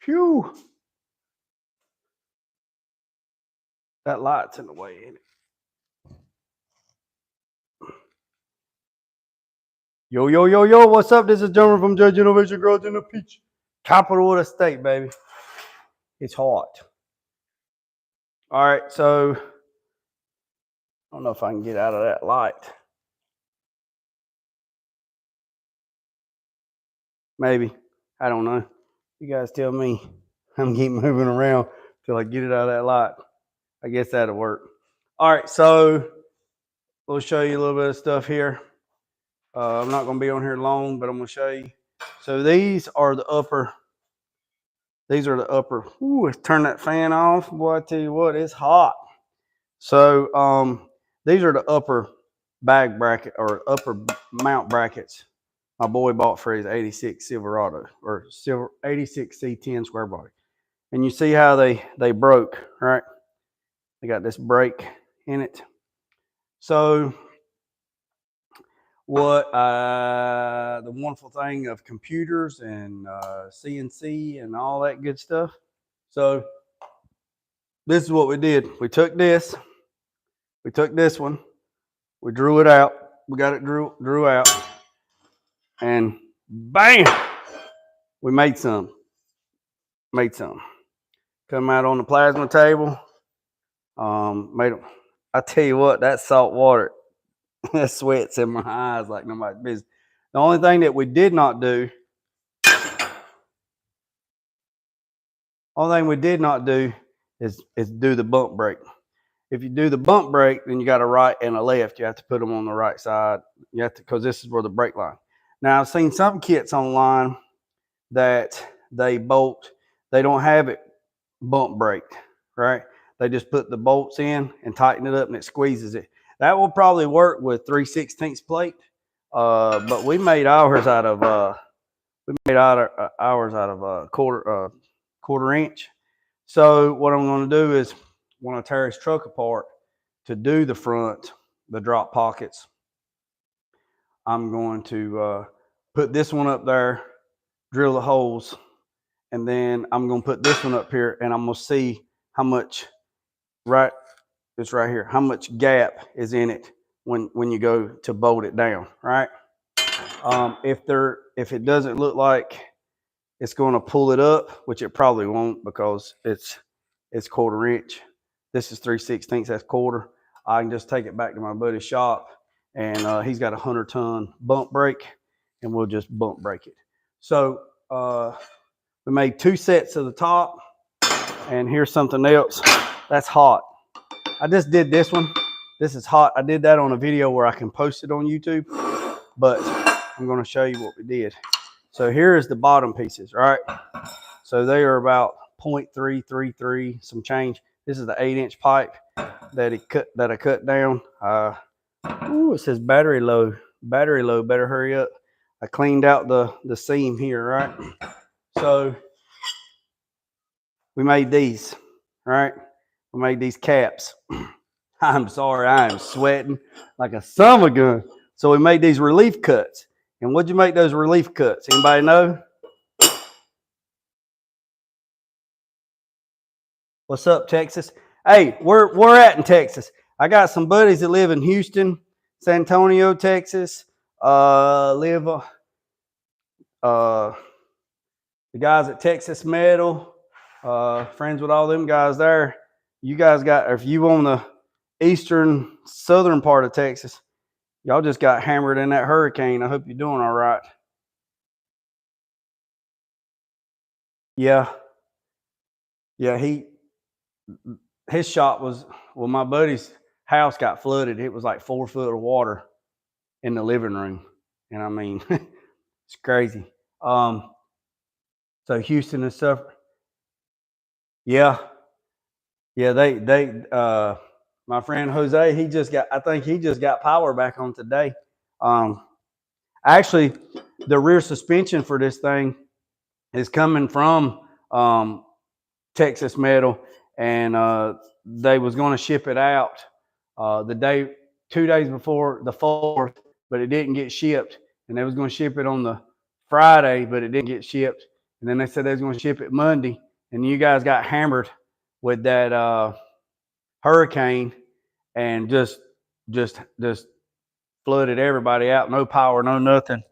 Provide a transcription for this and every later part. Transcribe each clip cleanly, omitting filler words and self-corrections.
Phew. That light's in the way, ain't it? Yo, yo, yo, yo, what's up? This is Jeremy from Judge Innovation Growth in the Peach. Capital of the state, baby. It's hot. All right, so I don't know if I can get out of that light. Maybe. I don't know. You guys tell me. I'm keep moving around till I get it out of that light. I guess that'll work. All right, so we'll show you a little bit of stuff here. I'm not going to be on here long, but I'm going to show you. So these are the upper. Ooh, let's turn that fan off. Boy, I tell you what, it's hot. So these are the upper bag bracket or upper mount brackets my boy bought for his 86 Silverado or 86 C10 square body. And you see how they broke, right? They got this break in it. So what the wonderful thing of computers and CNC and all that good stuff. So this is what we did. We took this one, we drew it out, we got it drew out, and bam, we made some. Come out on the plasma table. Made them. I tell you what, that salt water, that sweat's in my eyes like nobody's business. The only thing that we did not do, is do the bump brake. If you do the bump brake, then you got a right and a left. You have to put them on the right side. You have to, because this is where the brake line. Now I've seen some kits online that they don't have it bump braked, right? They just put the bolts in and tighten it up and it squeezes it. That will probably work with 3/16 plate. But we made ours out of quarter inch. So what I'm going to do is when I tear his truck apart to do the front, the drop pockets, I'm going to put this one up there, drill the holes, and then I'm going to put this one up here, and I'm going to see how much, it's right here, how much gap is in it when you go to bolt it down, right? If it doesn't look like it's going to pull it up, which it probably won't because it's quarter inch. This is 3/16, that's quarter. I can just take it back to my buddy's shop, and he's got a 100-ton bump brake, and we'll just bump brake it. So we made 2 sets of the top, and here's something else that's hot. I just did this one. This is hot. I did that on a video where I can post it on YouTube, but I'm going to show you what we did. So here is the bottom pieces, right? So they are about 0.333, some change. This is the 8-inch pipe that I cut down. It says battery low. Battery low, better hurry up. I cleaned out the seam here, right? So we made these, right? We made these caps. I'm sorry, I am sweating like a son of a gun. So we made these relief cuts. And what'd you make those relief cuts? Anybody know? What's up, Texas? Hey, we're at in Texas. I got some buddies that live in Houston, San Antonio, Texas. The guys at Texas Metal, friends with all them guys there. You guys got, if you on the eastern, southern part of Texas, y'all just got hammered in that hurricane. I hope you're doing all right. Yeah. His shop was, well, my buddy's house got flooded. It was like 4 foot of water in the living room. And I mean, it's crazy. So Houston and stuff. Yeah. My friend Jose, I think he just got power back on today. Actually, the rear suspension for this thing is coming from Texas Metal, and they was going to ship it out 2 days before the 4th, but it didn't get shipped. And they was going to ship it on the Friday, but it didn't get shipped. And then they said they was going to ship it Monday. And you guys got hammered with that hurricane and just flooded everybody out. No power, no nothing.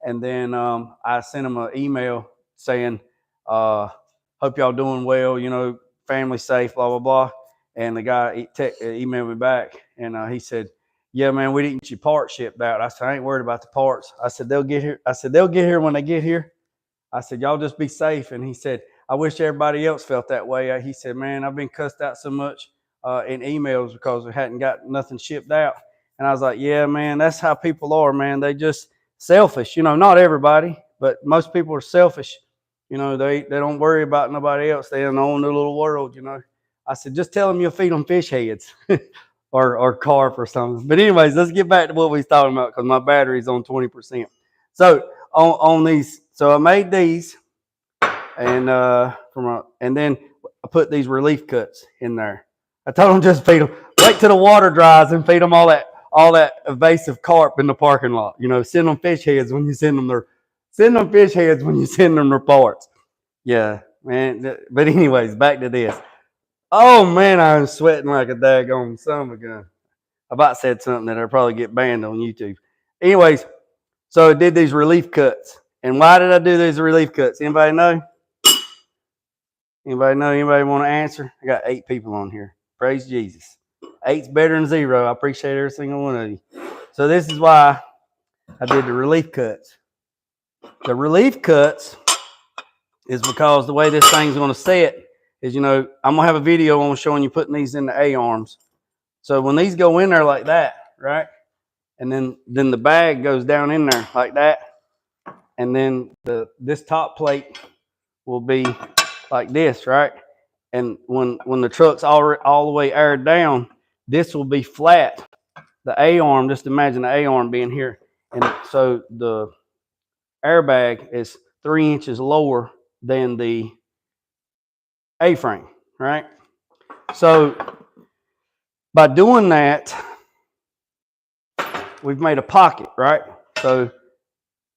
And then I sent them an email saying, hope y'all doing well, you know, family safe, blah, blah, blah. And the guy emailed me back, and he said, yeah, man, we didn't get your parts shipped out. I said, I ain't worried about the parts. I said, they'll get here. I said, they'll get here when they get here. I said, y'all just be safe. And he said, I wish everybody else felt that way. He said, man, I've been cussed out so much in emails because we hadn't got nothing shipped out. And I was like, yeah, man, that's how people are, man. They just selfish. You know, not everybody, but most people are selfish. You know, they don't worry about nobody else. They in their own little world, you know. I said, just tell them you'll feed them fish heads or carp or something. But anyways, let's get back to what we was talking about because my battery's on 20%. So on these, so I made these, and and then I put these relief cuts in there. I told them just feed them. Wait till the water dries and feed them all that evasive carp in the parking lot. You know, send them fish heads when you send them their parts. Yeah, man. But anyways, back to this. Oh man, I'm sweating like a daggone son of a gun. I about said something that I'll probably get banned on YouTube. Anyways, so I did these relief cuts. And why did I do these relief cuts? Anybody know? Anybody know? Anybody want to answer? I got 8 people on here. Praise Jesus. 8's better than 0. I appreciate every single one of you. So this is why I did the relief cuts. The relief cuts is because the way this thing's going to set is, you know, I'm going to have a video on showing you putting these in the A-arms. So when these go in there like that, right? And then the bag goes down in there like that. And then this top plate will be like this, right? And when the truck's all the way aired down, this will be flat. The A-arm, just imagine the A-arm being here. And so the airbag is 3 inches lower than the A-frame, right? So by doing that, we've made a pocket, right? So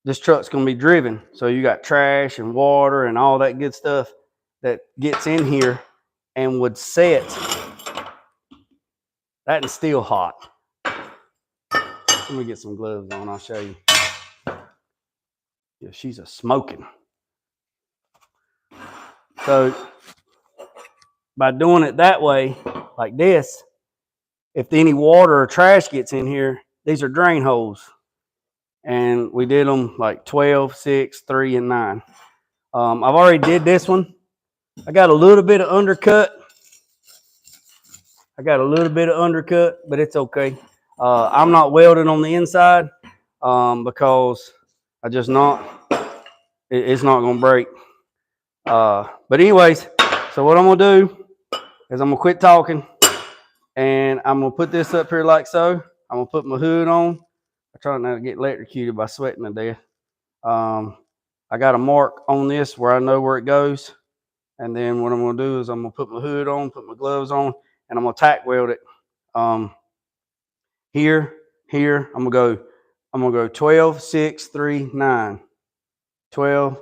this truck's going to be driven. So you got trash and water and all that good stuff that gets in here and would set. That is still hot. Let me get some gloves on. I'll show you. Yeah, she's a smoking. So by doing it that way, like this, if any water or trash gets in here, these are drain holes. And we did them like 12, 6, 3, and 9. I've already did this one. I got a little bit of undercut. But it's okay. I'm not welding on the inside because it's not going to break. But anyways, so what I'm going to do is I'm going to quit talking and I'm going to put this up here like so. I'm going to put my hood on. I try not to get electrocuted by sweating to death. I got a mark on this where I know where it goes. And then what I'm going to do is I'm going to put my hood on, put my gloves on, and I'm going to tack weld it. Here, I'm going to go 12, 6, 3, 9. 12,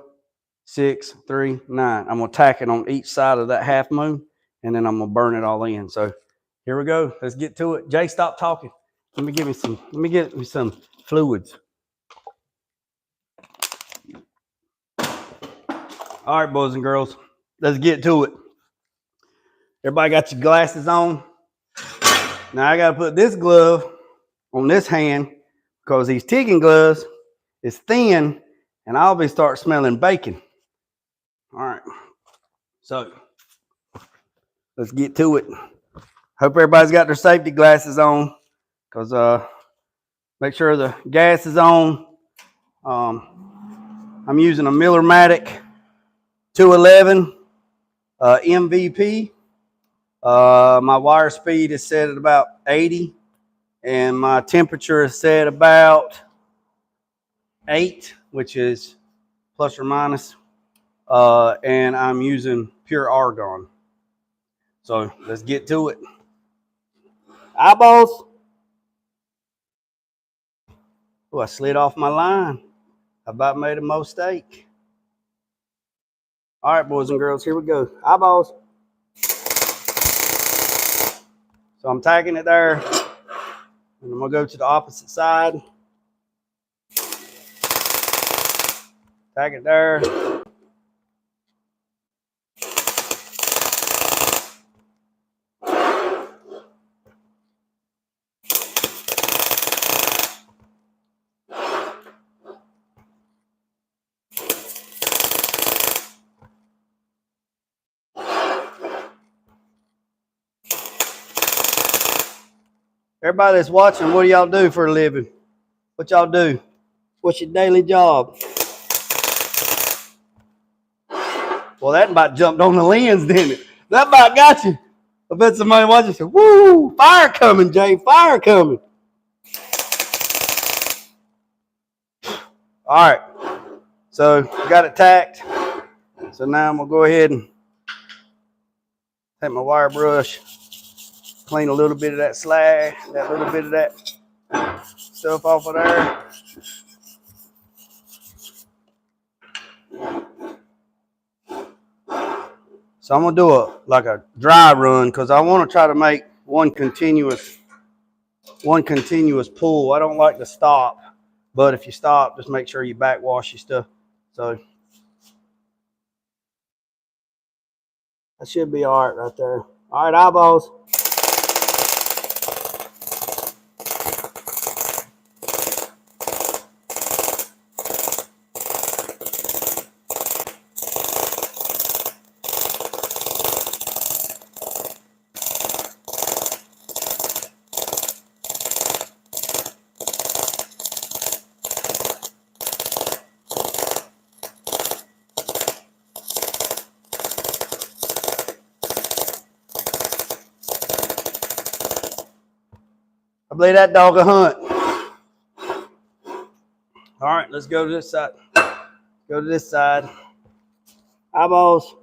6, 3, 9. I'm going to tack it on each side of that half moon, and then I'm going to burn it all in. So here we go. Let's get to it. Jay, stop talking. Let me get me some fluids. All right, boys and girls, let's get to it. Everybody got your glasses on? Now I got to put this glove on this hand because these ticking gloves is thin and I'll be start smelling bacon. All right. So let's get to it. Hope everybody's got their safety glasses on because make sure the gas is on. I'm using a Miller-Matic 211 MVP. My wire speed is set at about 80 and my temperature is set about 8, which is plus or minus. And I'm using pure argon. So let's get to it. Eyeballs. Oh, I slid off my line. I about made a mistake. All right, boys and girls, here we go. Eyeballs. So I'm tagging it there, and I'm gonna go to the opposite side. Tag it there. Everybody that's watching, what do y'all do for a living? What y'all do? What's your daily job? Well, that about jumped on the lens, didn't it? That about got you. I bet somebody watching said, woo, fire coming, Jay, fire coming. All right, so got it tacked. So now I'm gonna go ahead and take my wire brush, clean a little bit of that slag, that little bit of that stuff off of there. So I'm gonna do a dry run because I want to try to make one continuous pull. I don't like to stop, but if you stop, just make sure you backwash your stuff. So that should be all right there. All right, eyeballs. I believe that dog a hunt. All right, let's go to this side. Go to this side. Eyeballs.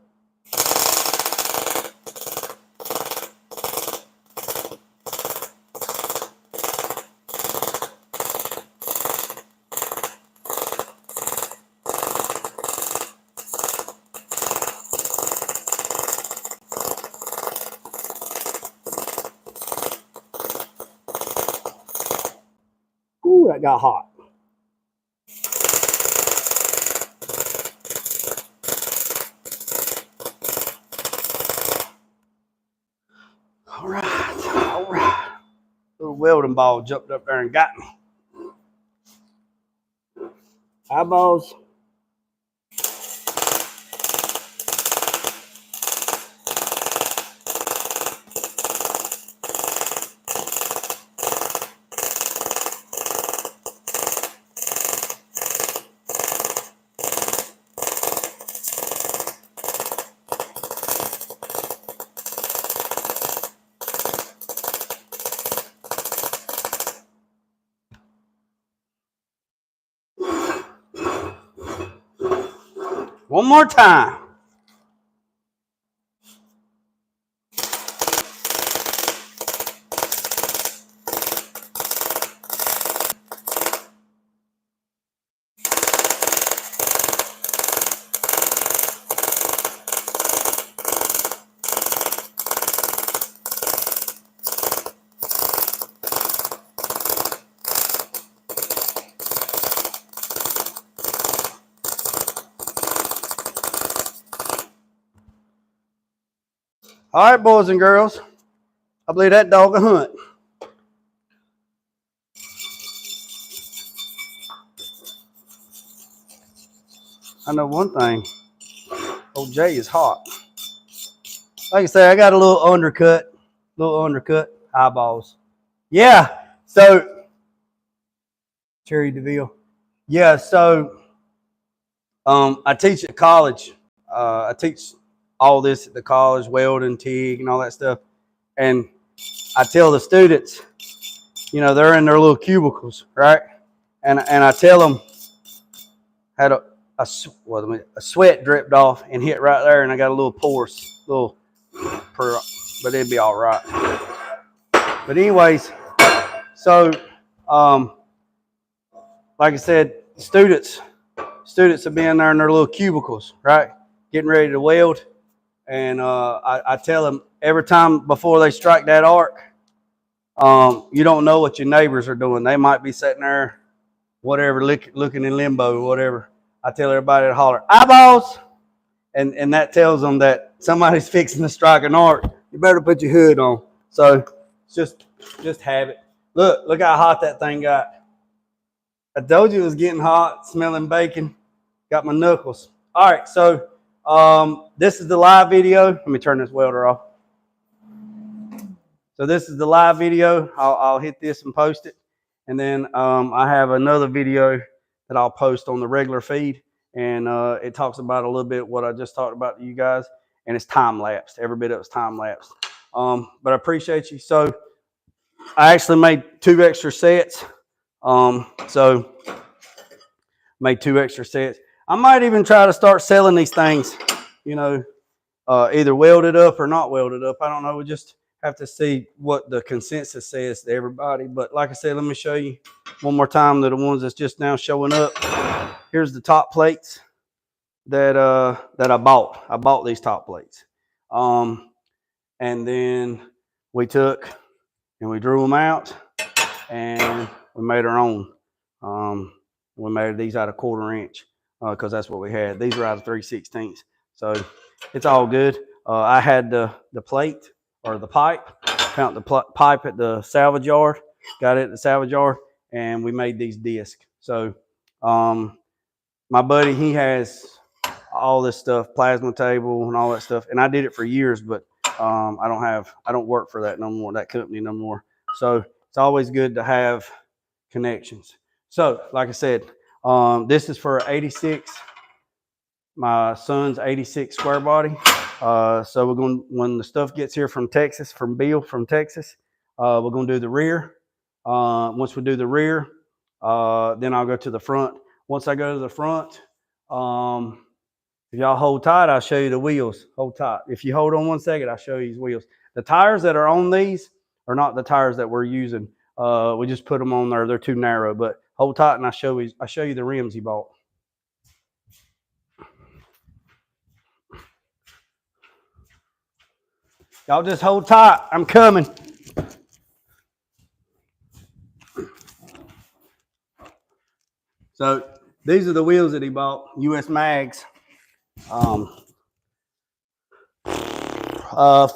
Ooh, that got hot. All right, all right. Little welding ball jumped up there and got me. Eyeballs. One more time. All right, boys and girls. I believe that dog a hunt. I know one thing. Old Jay is hot. Like I say, I got a little undercut. Eyeballs. Yeah. So, Cherry DeVille. Yeah. So, I teach at college. I teach all this at the college, welding, TIG, and all that stuff. And I tell the students, you know, they're in their little cubicles, right? And I tell them, had a sweat dripped off and hit right there, and I got a little porous, but it'd be all right. But anyways, so like I said, students have been there in their little cubicles, right? getting ready to weld. And I tell them every time before they strike that arc, you don't know what your neighbors are doing. They might be sitting there, whatever, looking in limbo or whatever. I tell everybody to holler, eyeballs. And that tells them that somebody's fixing to strike an arc. You better put your hood on. So just have it. Look how hot that thing got. I told you it was getting hot, smelling bacon. Got my knuckles. All right, so this is the live video. Let me turn this welder off. So this is the live video. I'll hit this and post it. And then I have another video that I'll post on the regular feed. And it talks about a little bit what I just talked about to you guys. And it's time-lapsed. Every bit of it's time-lapsed. But I appreciate you. So I actually made 2 extra sets. So made 2 extra sets. I might even try to start selling these things, you know, either welded up or not welded up. I don't know. We just have to see what the consensus says to everybody. But like I said, let me show you one more time the ones that's just now showing up. Here's the top plates that I bought. I bought these top plates. And then we took and we drew them out and we made our own. We made these out of 1/4 inch because that's what we had. These were out of 3/16. So it's all good. I had the plate or the pipe, found the pipe at the salvage yard, got it at the salvage yard, and we made these discs. So my buddy, he has all this stuff, plasma table and all that stuff, and I did it for years, but I don't work for that no more, that company no more. So it's always good to have connections. So like I said, this is for 86, my son's 86 square body. So we're going, when the stuff gets here from Texas, from Bill from Texas, we're going to do the rear. Once we do the rear, then I'll go to the front. Once I go to the front, if y'all hold tight, I'll show you the wheels. Hold tight. If you hold on 1 second, I'll show you these wheels. The tires that are on these are not the tires that we're using. We just put them on there. They're too narrow, but hold tight and I'll show you the rims he bought. Y'all just hold tight. I'm coming. So these are the wheels that he bought, US Mags.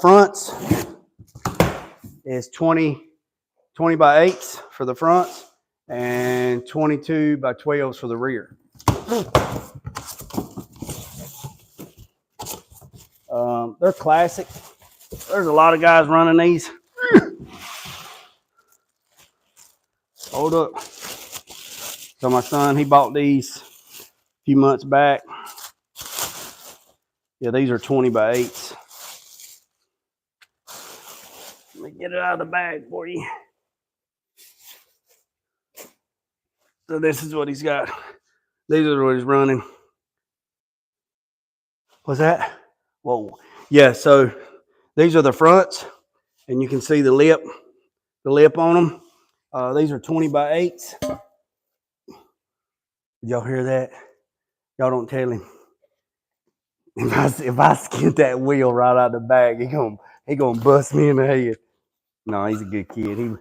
Fronts is 20 by 8s for the fronts and 22 by 12s for the rear. They're classic. There's a lot of guys running these. Hold up. So my son, he bought these a few months back. Yeah, these are 20 by 8s. Let me get it out of the bag for you. So this is what he's got. These are what he's running. What's that? Whoa. Yeah, so these are the fronts, and you can see the lip on them. These are 20 by 8s. Did y'all hear that? Y'all don't tell him. If I skid that wheel right out of the bag, he gonna bust me in the head. No, he's a good kid.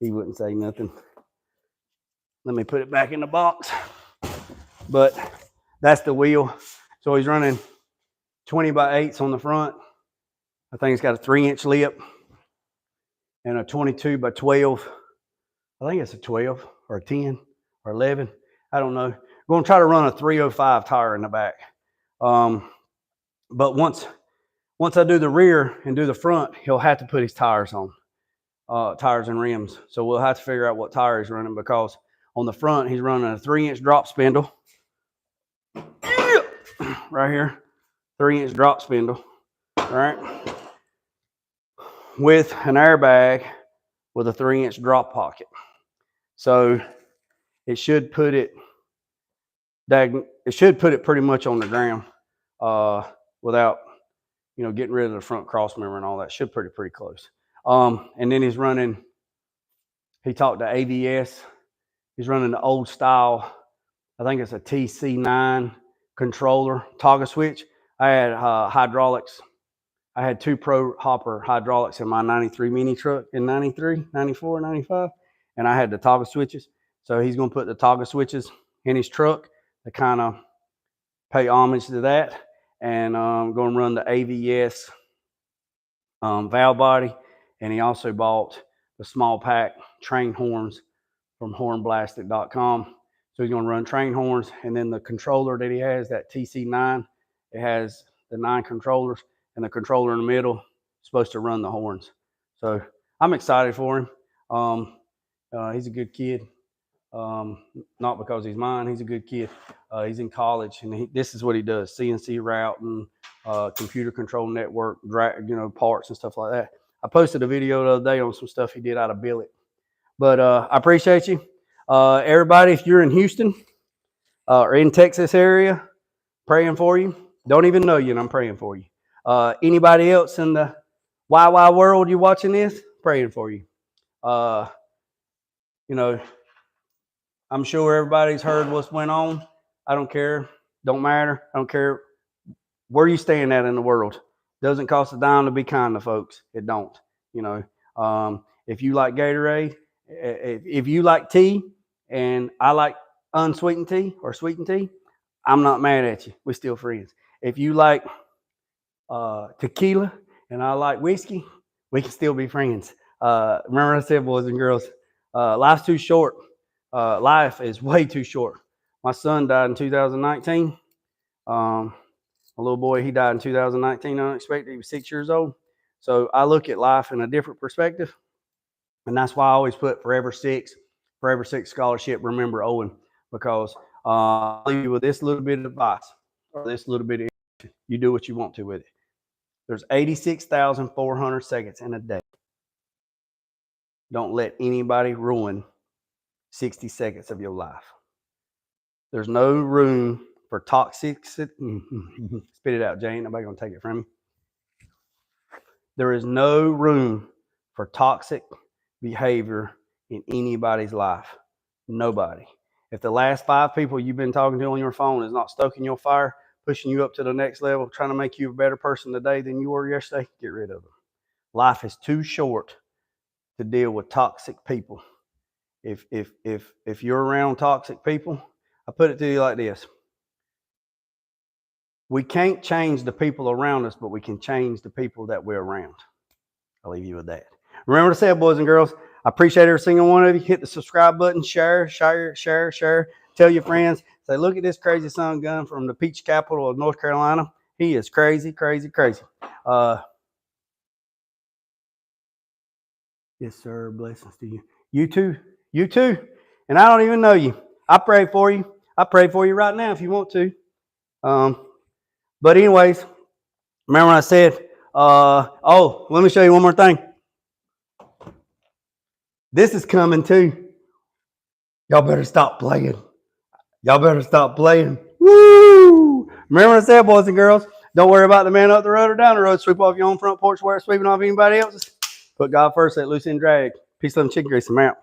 He wouldn't say nothing. Let me put it back in the box. But that's the wheel. So he's running 20 by 8s on the front. I think it's got a 3-inch lip and a 22 by 12. I think it's a 12 or a 10 or 11. I don't know. We're going to try to run a 305 tire in the back. But once I do the rear and do the front, he'll have to put his tires on, tires and rims. So we'll have to figure out what tire he's running, because on the front, he's running a 3-inch drop spindle. Right here, 3-inch drop spindle, all right, with an airbag with a 3-inch drop pocket. So it should put it pretty much on the ground without, getting rid of the front cross member and all that. Should put it pretty close. And then he's running, he talked to AVS. He's running the old style, I think it's a TC9 controller toggle switch. I had hydraulics. I had 2 Pro Hopper hydraulics in my 93 mini truck in 93, 94, 95. And I had the toggle switches. So he's going to put the toggle switches in his truck to kind of pay homage to that. And I'm going to run the AVS valve body. And he also bought the small pack train horns from hornblasted.com. So he's going to run train horns. And then the controller that he has, that TC9, it has the 9 controllers. And the controller in the middle is supposed to run the horns. So I'm excited for him. He's a good kid. Not because he's mine. He's a good kid. He's in college, and this is what he does: CNC routing, computer control network, parts and stuff like that. I posted a video the other day on some stuff he did out of billet. But I appreciate you. Everybody, if you're in Houston or in Texas area, praying for you. Don't even know you, and I'm praying for you. Anybody else in the wide world you're watching this, praying for you. I'm sure everybody's heard what's went on. I don't care. Don't matter. I don't care where you stand at in the world. Doesn't cost a dime to be kind to folks. It don't. If you like Gatorade, if you like tea, and I like unsweetened tea or sweetened tea, I'm not mad at you. We're still friends. If you like tequila and I like whiskey, we can still be friends. Remember I said, boys and girls, life's too short. Life is way too short. My son died in 2019. My little boy, he died in 2019 unexpected. He was 6 years old. So I look at life in a different perspective. And that's why I always put Forever Six scholarship, remember Owen, because I'll leave you with this little bit of advice or this little bit of information. You do what you want to with it. There's 86,400 seconds in a day. Don't let anybody ruin 60 seconds of your life. There's no room for toxic. Spit it out, Jane. Nobody gonna take it from me. There is no room for toxic behavior in anybody's life. Nobody. If the last 5 people you've been talking to on your phone is not stoking your fire, pushing you up to the next level, trying to make you a better person today than you were yesterday, get rid of them. Life is too short to deal with toxic people. If you're around toxic people, I put it to you like this. We can't change the people around us, but we can change the people that we're around. I'll leave you with that. Remember to say it, boys and girls. I appreciate every single one of you. Hit the subscribe button, share. Tell your friends. Say, look at this crazy son gun from the peach capital of North Carolina. He is crazy. Yes, sir. Blessings to you. You too. And I don't even know you. I pray for you. I pray for you right now if you want to. But anyways, remember when I said, let me show you one more thing. This is coming too. Y'all better stop playing. Woo! Remember what I said, boys and girls, don't worry about the man up the road or down the road. Sweep off your own front porch where it's sweeping off anybody else's. Put God first, let loose and drag. Peace, love, and chicken grease. I'm out.